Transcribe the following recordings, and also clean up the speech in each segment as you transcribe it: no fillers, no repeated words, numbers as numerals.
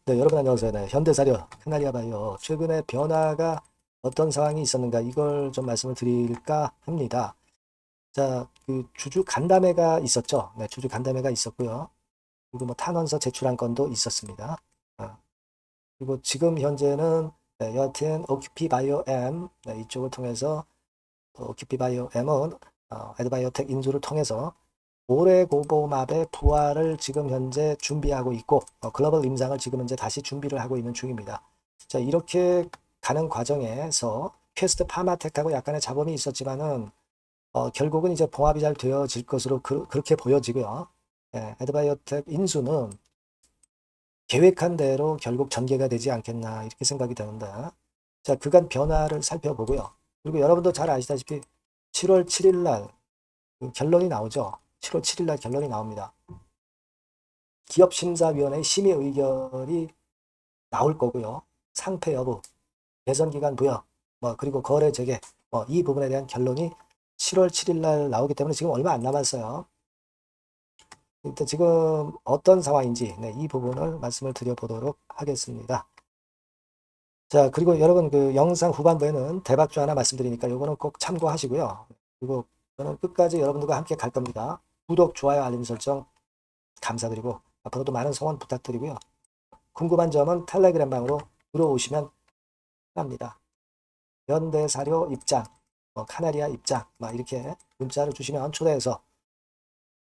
네, 여러분 안녕하세요. 네, 현대사료 카나리아 바이오 최근에 변화가 어떤 상황이 있었는가 이걸 좀 말씀을 드릴까 합니다. 자, 그 주주 간담회가 있었죠. 네, 주주 간담회가 있었고요. 그리고 뭐 탄원서 제출한 건도 있었습니다. 아, 그리고 지금 현재는 네, 여하튼 오큐피 바이오 M 네, 이쪽을 통해서 오큐피 바이오 M은 에드바이오텍 인수를 통해서 오레고보맙의 부활을 지금 현재 준비하고 있고 글로벌 임상을 지금 현재 다시 준비를 하고 있는 중입니다. 자, 이렇게 가는 과정에서 퀘스트 파마텍하고 약간의 잡음이 있었지만은 결국은 이제 봉합이 잘 되어질 것으로 그렇게 보여지고요. 예, 에드바이오텍 인수는 계획한 대로 결국 전개가 되지 않겠나 이렇게 생각이 되는데 자, 그간 변화를 살펴보고요. 그리고 여러분도 잘 아시다시피 7월 7일 날 결론이 나오죠. 7월 7일 날 결론이 나옵니다. 기업심사위원회 심의 의결이 나올 거고요. 상패 여부, 대선기간 부여, 그리고 거래 재개, 이 부분에 대한 결론이 7월 7일 날 나오기 때문에 지금 얼마 안 남았어요. 일단 지금 어떤 상황인지 이 부분을 말씀을 드려보도록 하겠습니다. 자, 그리고 여러분 그 영상 후반부에는 대박주 하나 말씀드리니까 요거는 꼭 참고하시고요. 그리고 저는 끝까지 여러분들과 함께 갈 겁니다. 구독, 좋아요, 알림 설정 감사드리고 앞으로도 많은 성원 부탁드리고요. 궁금한 점은 텔레그램 방으로 들어오시면 합니다. 현대사료 입장, 카나리아 입장, 이렇게 문자를 주시면 초대해서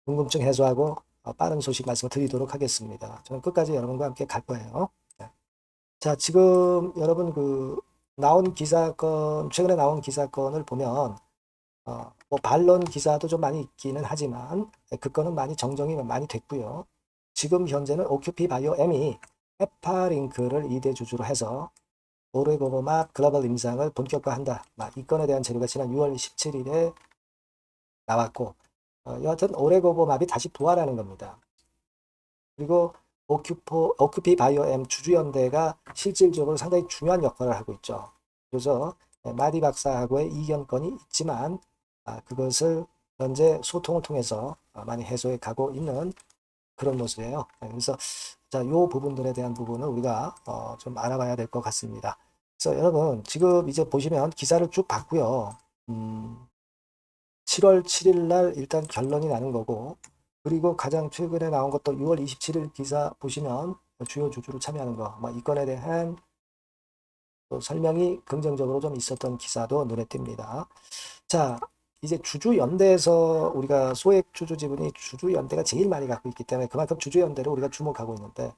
궁금증 해소하고 빠른 소식 말씀을 드리도록 하겠습니다. 저는 끝까지 여러분과 함께 갈 거예요. 네. 자, 지금 여러분 그 나온 기사건, 최근에 나온 기사건을 보면 뭐 반론 기사도 좀 많이 있기는 하지만 그 건은 많이 정정이 많이 됐고요. 지금 현재는 오큐피 바이오 M이 헤파링크를 2대 주주로 해서 오레고보맙 글로벌 임상을 본격화한다. 이 건에 대한 자료가 지난 6월 17일에 나왔고 여하튼 오레고보맙이 다시 부활하는 겁니다. 그리고 오큐피 바이오엠 주주연대가 실질적으로 상당히 중요한 역할을 하고 있죠. 그래서 마디 박사하고의 이견건이 있지만 그것을 현재 소통을 통해서 많이 해소해 가고 있는 그런 모습이에요. 그래서 자, 요 부분들에 대한 부분을 우리가 좀 알아봐야 될 것 같습니다. 그래서 여러분 지금 이제 보시면 기사를 쭉 봤고요. 7월 7일 날 일단 결론이 나는 거고 그리고 가장 최근에 나온 것도 6월 27일 기사 보시면 주요 주주로 참여하는 거, 이 건에 대한 또 설명이 긍정적으로 좀 있었던 기사도 눈에 띕니다. 자, 이제 주주연대에서 우리가 소액 주주 지분이 주주연대가 제일 많이 갖고 있기 때문에 그만큼 주주연대를 우리가 주목하고 있는데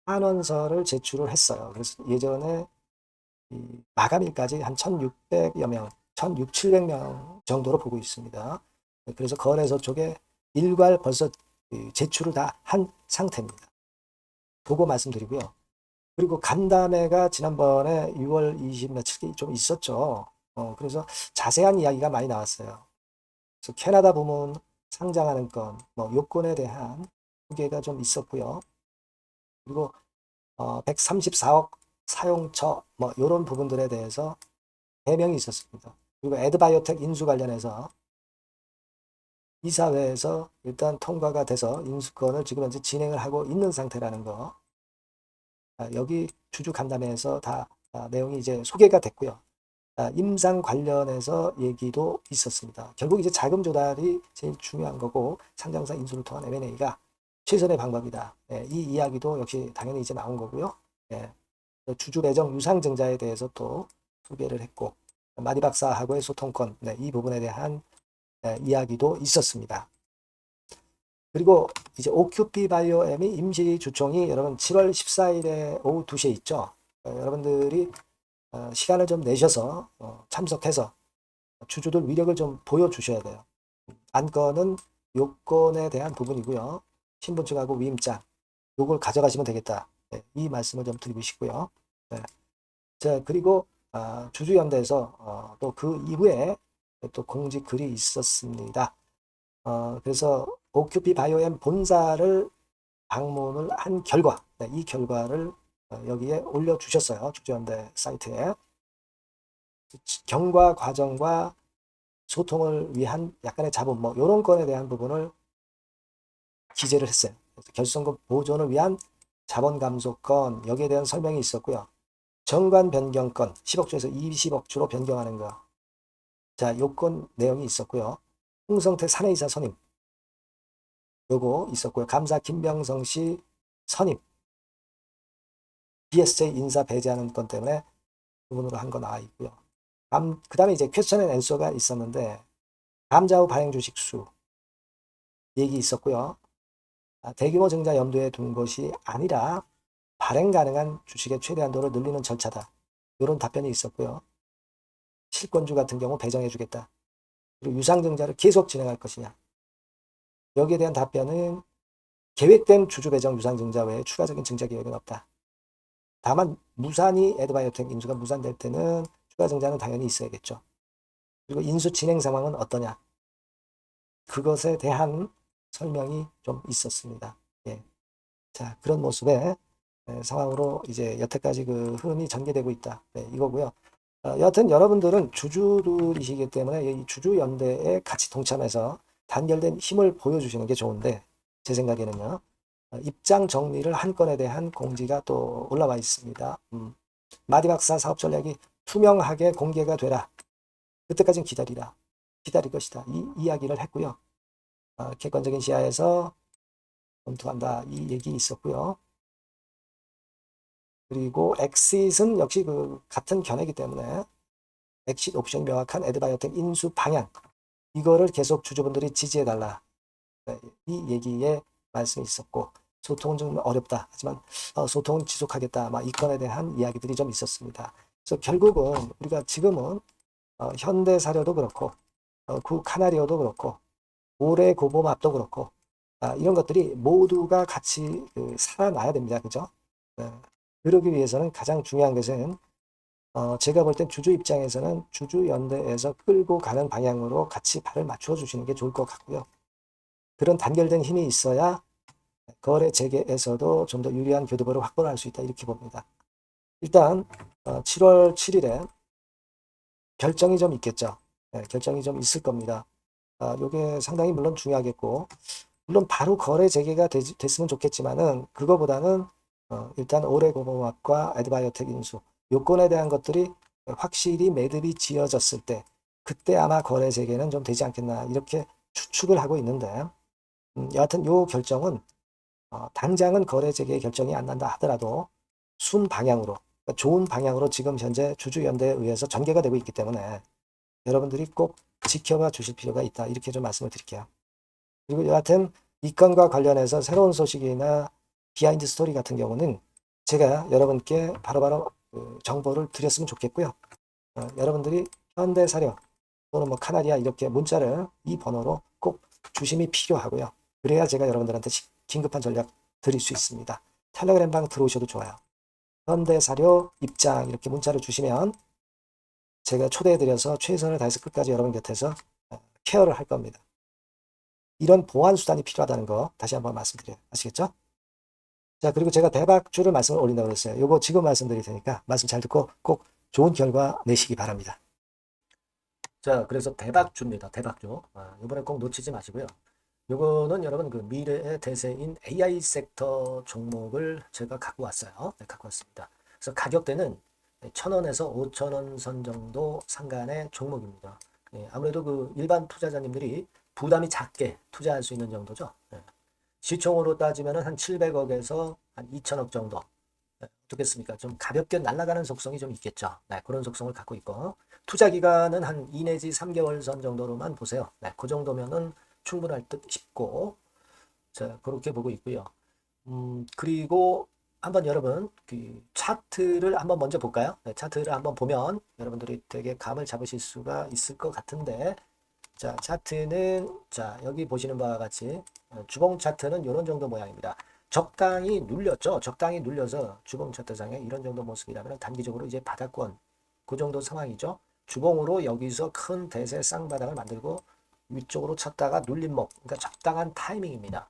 한원서를 제출을 했어요. 그래서 예전에 마감일까지 한 1,600여 명, 1,600, 700명 정도로 보고 있습니다. 그래서 거래소 쪽에 일괄 벌써 제출을 다 한 상태입니다. 보고 말씀드리고요. 그리고 간담회가 지난번에 6월 20 며칠이 좀 있었죠. 그래서 자세한 이야기가 많이 나왔어요. 그래서 캐나다 부문 상장하는 건, 요건에 대한 소개가 좀 있었고요. 그리고 134억 사용처, 이런 부분들에 대해서 해명이 있었습니다. 그리고 에드바이오텍 인수 관련해서 이사회에서 일단 통과가 돼서 인수권을 지금 현재 진행을 하고 있는 상태라는 거. 여기 주주 간담회에서 다 내용이 이제 소개가 됐고요. 임상 관련해서 얘기도 있었습니다. 결국 이제 자금 조달이 제일 중요한 거고 상장사 인수를 통한 M&A가 최선의 방법이다. 이 이야기도 역시 당연히 이제 나온 거고요. 주주 배정 유상증자에 대해서 또 소개를 했고 마디 박사하고의 소통권 이 부분에 대한 이야기도 있었습니다. 그리고 이제 오큐피 바이오엠이 임시 주총이 여러분 7월 14일에 오후 2시에 있죠. 여러분들이 시간을 좀 내셔서 참석해서 주주들 위력을 좀 보여주셔야 돼요. 안건은 요건에 대한 부분이고요. 신분증하고 위임장 요걸 가져가시면 되겠다. 이 말씀을 좀 드리고 싶고요. 자, 그리고 주주연대에서 또 그 이후에 또 공지 글이 있었습니다. 그래서 오큐피 바이오엠 본사를 방문을 한 결과, 이 결과를 여기에 올려주셨어요. 주주연대 사이트에. 경과 과정과 소통을 위한 약간의 자본, 이런 건에 대한 부분을 기재를 했어요. 결승금 보존을 위한 자본 감소권 여기에 대한 설명이 있었고요. 정관 변경권 10억 주에서 20억 주로 변경하는 거. 자, 요건 내용이 있었고요. 홍성태 사내이사 선임 요거 있었고요. 감사 김병성 씨 선임 BSJ 인사 배제하는 건 때문에 부분으로 한 거 나와 있고요. 그 다음에 이제 퀘스천 앤 앤서가 있었는데 감자 후 발행 주식 수 얘기 있었고요. 대규모 증자 염두에 둔 것이 아니라 발행 가능한 주식의 최대 한도를 늘리는 절차다. 이런 답변이 있었고요. 실권주 같은 경우 배정해 주겠다. 그리고 유상증자를 계속 진행할 것이냐. 여기에 대한 답변은 계획된 주주 배정 유상증자 외에 추가적인 증자 계획은 없다. 다만 무산이 에드바이오텍 인수가 무산될 때는 추가 증자는 당연히 있어야겠죠. 그리고 인수 진행 상황은 어떠냐. 그것에 대한 설명이 좀 있었습니다. 예. 자, 그런 모습의 상황으로 이제 여태까지 그 흐름이 전개되고 있다. 네, 이거고요. 여하튼 여러분들은 주주들이시기 때문에 이 주주연대에 같이 동참해서 단결된 힘을 보여주시는 게 좋은데 제 생각에는요. 입장 정리를 한 건에 대한 공지가 또 올라와 있습니다. 마디박사 사업 전략이 투명하게 공개가 되라. 그때까지는 기다리라. 기다릴 것이다. 이 이야기를 했고요. 객관적인 시야에서 검토한다. 이 얘기 있었고요. 그리고 엑싯은 역시 그 같은 견해이기 때문에 엑싯 옵션이 명확한 에드바이오텍 인수 방향 이거를 계속 주주분들이 지지해달라. 네, 이 얘기에 말씀이 있었고 소통은 좀 어렵다. 하지만 소통은 지속하겠다. 이 건에 대한 이야기들이 좀 있었습니다. 그래서 결국은 우리가 지금은 현대사료도 그렇고 구 카나리오도 그렇고 올해 고보맙도 그렇고 이런 것들이 모두가 같이 살아나야 됩니다. 그죠? 네. 그러기 위해서는 가장 중요한 것은 제가 볼 땐 주주 입장에서는 주주연대에서 끌고 가는 방향으로 같이 발을 맞춰 주시는 게 좋을 것 같고요. 그런 단결된 힘이 있어야 거래 재개에서도 좀 더 유리한 교두보를 확보할 수 있다 이렇게 봅니다. 일단 7월 7일에 결정이 좀 있겠죠. 네, 결정이 좀 있을 겁니다. 이게 상당히 물론 중요하겠고 물론 바로 거래 재개가 됐으면 좋겠지만은 그거보다는 일단 올해 고공학과 에드바이오텍 인수 요건에 대한 것들이 확실히 매듭이 지어졌을 때 그때 아마 거래 재개는 좀 되지 않겠나 이렇게 추측을 하고 있는데 여하튼 요 결정은 당장은 거래 재개 결정이 안 난다 하더라도 순 방향으로 그러니까 좋은 방향으로 지금 현재 주주연대에 의해서 전개가 되고 있기 때문에 여러분들이 꼭 지켜봐 주실 필요가 있다 이렇게 좀 말씀을 드릴게요. 그리고 여하튼 이 건과 관련해서 새로운 소식이나 비하인드 스토리 같은 경우는 제가 여러분께 바로바로 그 정보를 드렸으면 좋겠고요. 여러분들이 현대사료 또는 뭐 카나리아 이렇게 문자를 이 번호로 꼭 주심이 필요하고요. 그래야 제가 여러분들한테 긴급한 전략 드릴 수 있습니다. 텔레그램 방 들어오셔도 좋아요. 현대사료 입장 이렇게 문자를 주시면 제가 초대해드려서 최선을 다해서 끝까지 여러분 곁에서 케어를 할 겁니다. 이런 보완 수단이 필요하다는 거 다시 한번 말씀드려요. 아시겠죠? 자, 그리고 제가 대박주를 말씀을 올린다고 그랬어요. 요거 지금 말씀드릴 테니까 말씀 잘 듣고 꼭 좋은 결과 내시기 바랍니다. 자, 그래서 대박주입니다. 대박주. 이번에 꼭 놓치지 마시고요. 요거는 여러분 그 미래의 대세인 AI 섹터 종목을 제가 갖고 왔어요. 네, 갖고 왔습니다. 그래서 가격대는 1,000원에서 5,000원 선 정도 상간의 종목입니다. 네, 아무래도 그 일반 투자자님들이 부담이 작게 투자할 수 있는 정도죠. 네. 시총으로 따지면 한 700억에서 한 2천억 정도. 네, 어떻겠습니까? 좀 가볍게 날아가는 속성이 좀 있겠죠. 네, 그런 속성을 갖고 있고 투자 기간은 한 2 내지 3개월 선 정도로만 보세요. 네, 그 정도면은 충분할 듯 싶고 자, 그렇게 보고 있고요. 그리고 한번 여러분 그 차트를 한번 먼저 볼까요? 네, 차트를 한번 보면 여러분들이 되게 감을 잡으실 수가 있을 것 같은데 자, 차트는 자, 여기 보시는 바와 같이 주봉 차트는 이런 정도 모양입니다. 적당히 눌렸죠. 적당히 눌려서 주봉 차트상에 이런 정도 모습이라면 단기적으로 이제 바닥권 그 정도 상황이죠. 주봉으로 여기서 큰 대세 쌍바닥을 만들고 위쪽으로 쳤다가 눌림목 그러니까 적당한 타이밍입니다.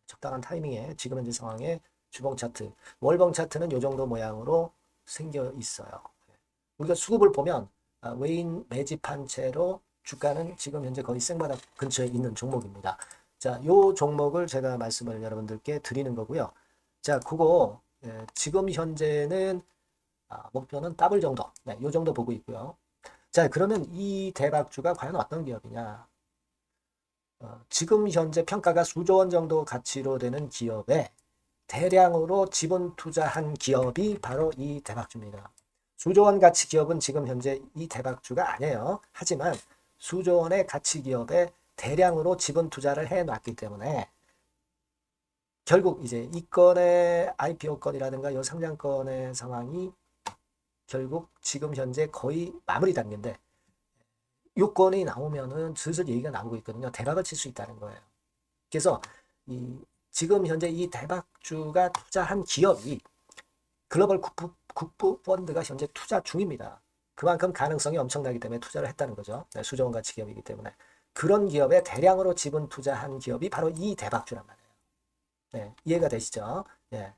적당한 타이밍에 지금 현재 상황에 주봉 차트, 월봉 차트는 이 정도 모양으로 생겨 있어요. 우리가 수급을 보면 외인 매집한 채로 주가는 지금 현재 거의 생바닥 근처에 있는 종목입니다. 자, 요 종목을 제가 말씀을 여러분들께 드리는 거고요. 자, 그거 지금 현재는 목표는 더블 정도, 네, 요 정도 보고 있고요. 자, 그러면 이 대박주가 과연 어떤 기업이냐? 지금 현재 평가가 수조 원 정도 가치로 되는 기업에 대량으로 지분 투자한 기업이 바로 이 대박주입니다. 수조 원 가치 기업은 지금 현재 이 대박주가 아니에요. 하지만 수조 원의 가치 기업에 대량으로 지분 투자를 해 놨기 때문에 결국 이제 이 건의 IPO 건이라든가 요 상장건의 상황이 결국 지금 현재 거의 마무리 단계인데 요건이 나오면은 슬슬 얘기가 나오고 있거든요. 대박을 칠 수 있다는 거예요. 그래서 지금 현재 이 대박주가 투자한 기업이 글로벌 국부 펀드가 현재 투자 중입니다. 그만큼 가능성이 엄청나기 때문에 투자를 했다는 거죠. 네, 수조원 가치 기업이기 때문에. 그런 기업에 대량으로 지분 투자한 기업이 바로 이 대박주란 말이에요. 네, 이해가 되시죠? 네.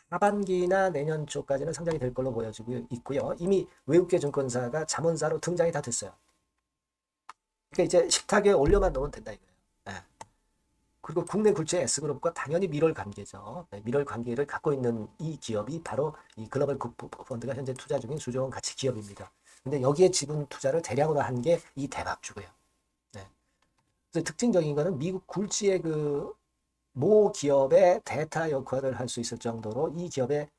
하반기나 내년 초까지는 상장이 될 걸로 보여지고 있고요. 이미 외국계 증권사가 자문사로 등장이 다 됐어요. 그러니까 이제 식탁에 올려만 놓으면 된다 이거예요. 네. 그리고 국내 굴지의 S그룹과 당연히 밀월 관계죠. 네, 밀월 관계를 갖고 있는 이 기업이 바로 이 글로벌 국부 펀드가 현재 투자 중인 수조원 가치 기업입니다. 근데 여기에 지분 투자를 대량으로 한 게 이 대박주고요. 네. 그래서 특징적인 거는 미국 굴지의 모 기업의 대타 역할을 할 수 있을 정도로 이 기업의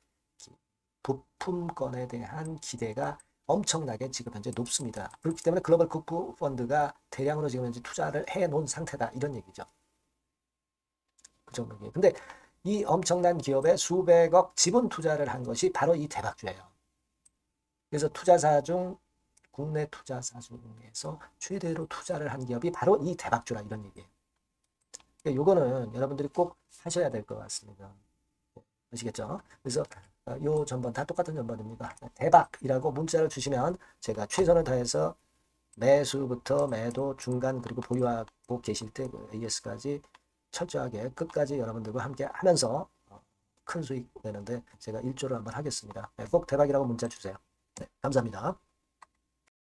부품권에 대한 기대가 엄청나게 지금 현재 높습니다. 그렇기 때문에 글로벌 국부 펀드가 대량으로 지금 현재 투자를 해 놓은 상태다 이런 얘기죠. 그 정도예요. 근데 이 엄청난 기업에 수백억 지분 투자를 한 것이 바로 이 대박주예요. 그래서 투자사 중 국내 투자사 중에서 최대로 투자를 한 기업이 바로 이 대박주라 이런 얘기예요. 그러니까 요거는 여러분들이 꼭 하셔야 될 것 같습니다. 아시겠죠? 그래서 요 전번 다 똑같은 전번입니다. 대박이라고 문자를 주시면 제가 최선을 다해서 매수부터 매도, 중간 그리고 보유하고 계실 때 AS까지 철저하게 끝까지 여러분들과 함께 하면서 큰 수익 내는데 제가 일조를 한번 하겠습니다. 꼭 대박이라고 문자 주세요. 네, 감사합니다.